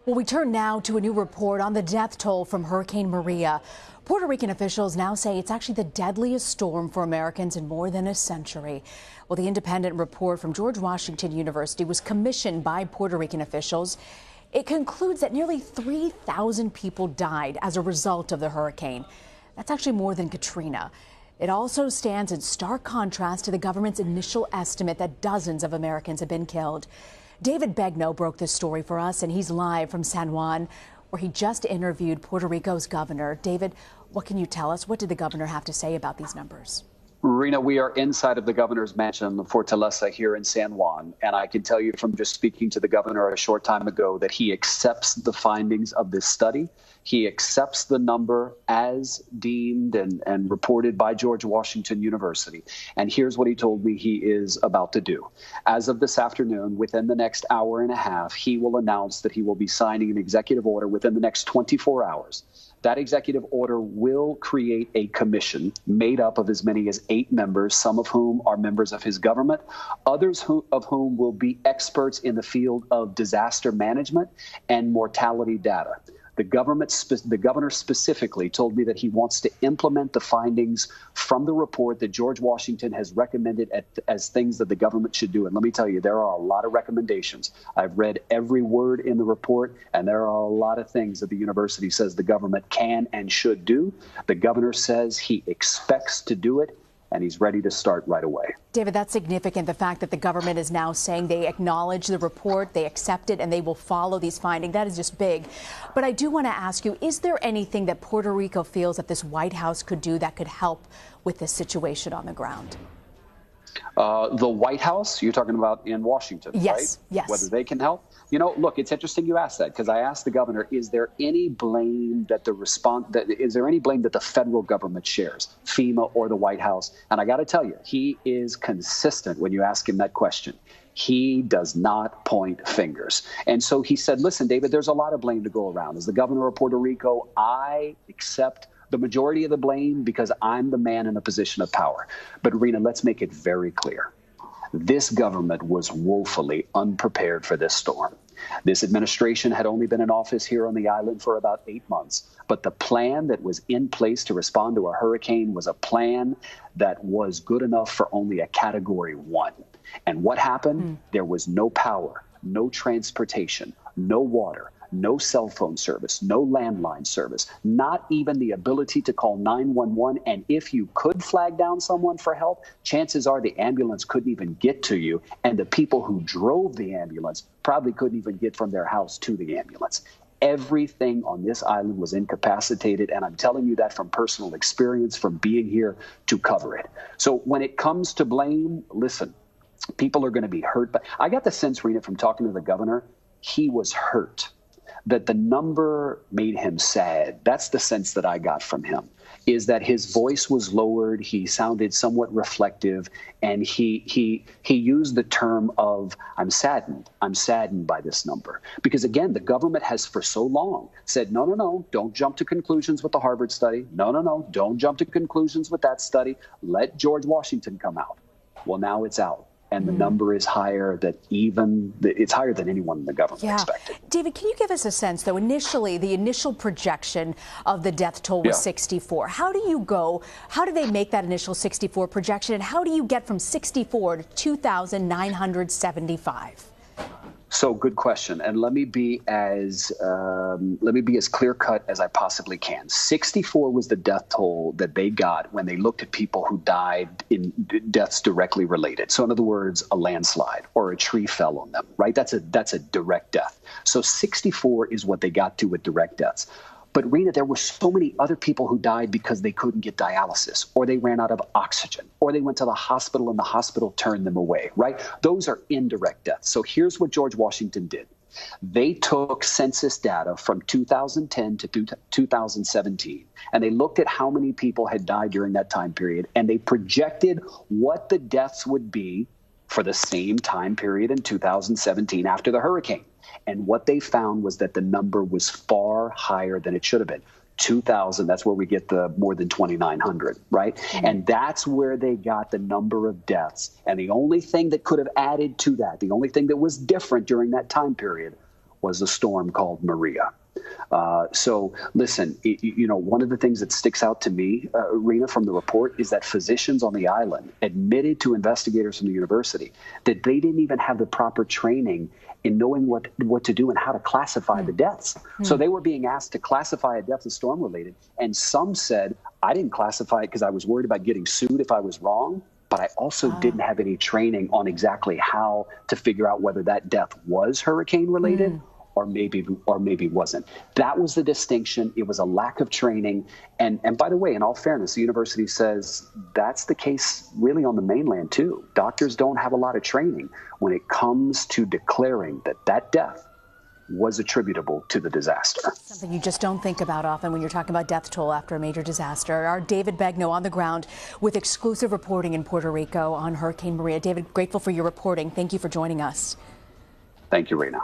Well, we turn now to a new report on the death toll from Hurricane Maria. Puerto Rican officials now say it's actually the deadliest storm for Americans in more than a century. Well, the independent report from George Washington University was commissioned by Puerto Rican officials. It concludes that nearly 3,000 people died as a result of the hurricane. That's actually more than Katrina. It also stands in stark contrast to the government's initial estimate that dozens of Americans have been killed. David Begnaud broke this story for us, and he's live from San Juan, where he just interviewed Puerto Rico's governor. David, what can you tell us? What did the governor have to say about these numbers? Rena, we are inside of the governor's mansion, the Fortaleza, here in San Juan. And I can tell you from just speaking to the governor a short time ago that he accepts the findings of this study. He accepts the number as deemed and reported by George Washington University. And here's what he told me he is about to do. As of this afternoon, within the next hour and a half, he will announce that he will be signing an executive order within the next 24 hours. That executive order will create a commission made up of as many as 8 members, some of whom are members of his government, others of whom will be experts in the field of disaster management and mortality data. The governor specifically told me that he wants to implement the findings from the report that George Washington has recommended as things that the government should do. And let me tell you, there are a lot of recommendations. I've read every word in the report, and there are a lot of things that the university says the government can and should do. The governor says he expects to do it, and he's ready to start right away. David, that's significant, the fact that the government is now saying they acknowledge the report, they accept it, and they will follow these findings. That is just big. But I do want to ask you, is there anything that Puerto Rico feels that this White House could do that could help with this situation on the ground? The White House, you're talking about in Washington, yes, right? Yes. Whether they can help? You know, look, it's interesting you asked that, because I asked the governor, is there any blame that the federal government shares, FEMA or the White House? And I got to tell you, he is consistent when you ask him that question. He does not point fingers. And so he said, listen, David, there's a lot of blame to go around. As the governor of Puerto Rico, I accept the majority of the blame because I'm the man in a position of power. But Rena, let's make it very clear. This government was woefully unprepared for this storm. This administration had only been in office here on the island for about 8 months, but the plan that was in place to respond to a hurricane was a plan that was good enough for only a Category 1. And what happened? There was no power, no transportation, no water, no cell phone service, no landline service, not even the ability to call 911. And if you could flag down someone for help, chances are the ambulance couldn't even get to you. And the people who drove the ambulance probably couldn't even get from their house to the ambulance. Everything on this island was incapacitated. And I'm telling you that from personal experience, from being here to cover it. So when it comes to blame, listen, people are going to be hurt. But I got the sense, Rena, from talking to the governor, he was hurt. That the number made him sad. That's the sense that I got from him, is that his voice was lowered. He sounded somewhat reflective, and he used the term of, I'm saddened by this number. Because again, the government has for so long said, no, don't jump to conclusions with the Harvard study. No, don't jump to conclusions with that study. Let George Washington come out. Well, now it's out. And the number is higher it's higher than anyone in the government expected. David, can you give us a sense, though, initially, the initial projection of the death toll was 64. How do they make that initial 64 projection, and how do you get from 64 to 2,975? So good question. And let me be as clear-cut as I possibly can. 64 was the death toll that they got when they looked at people who died in deaths directly related. So in other words, a landslide or a tree fell on them, right? That's a direct death. So 64 is what they got to with direct deaths. But Rena, there were so many other people who died because they couldn't get dialysis, or they ran out of oxygen, or they went to the hospital and the hospital turned them away, right? Those are indirect deaths. So here's what George Washington did. They took census data from 2010 to 2017, and they looked at how many people had died during that time period, and they projected what the deaths would be for the same time period in 2017 after the hurricane. And what they found was that the number was far higher than it should have been. 2,000, that's where we get the more than 2,900, right? And that's where they got the number of deaths. And the only thing that could have added to that, the only thing that was different during that time period was a storm called Maria. So listen, one of the things that sticks out to me, Rena, from the report is that physicians on the island admitted to investigators from the university that they didn't even have the proper training in knowing what to do and how to classify the deaths. So they were being asked to classify a death as storm related. And some said, I didn't classify it because I was worried about getting sued if I was wrong. But I also didn't have any training on exactly how to figure out whether that death was hurricane related or maybe wasn't. That was the distinction. It was a lack of training. And by the way, in all fairness, the university says that's the case really on the mainland too. Doctors don't have a lot of training when it comes to declaring that that death was attributable to the disaster. Something you just don't think about often when you're talking about death toll after a major disaster. Our David Begnaud on the ground with exclusive reporting in Puerto Rico on Hurricane Maria. David, grateful for your reporting. Thank you for joining us. Thank you, Rena.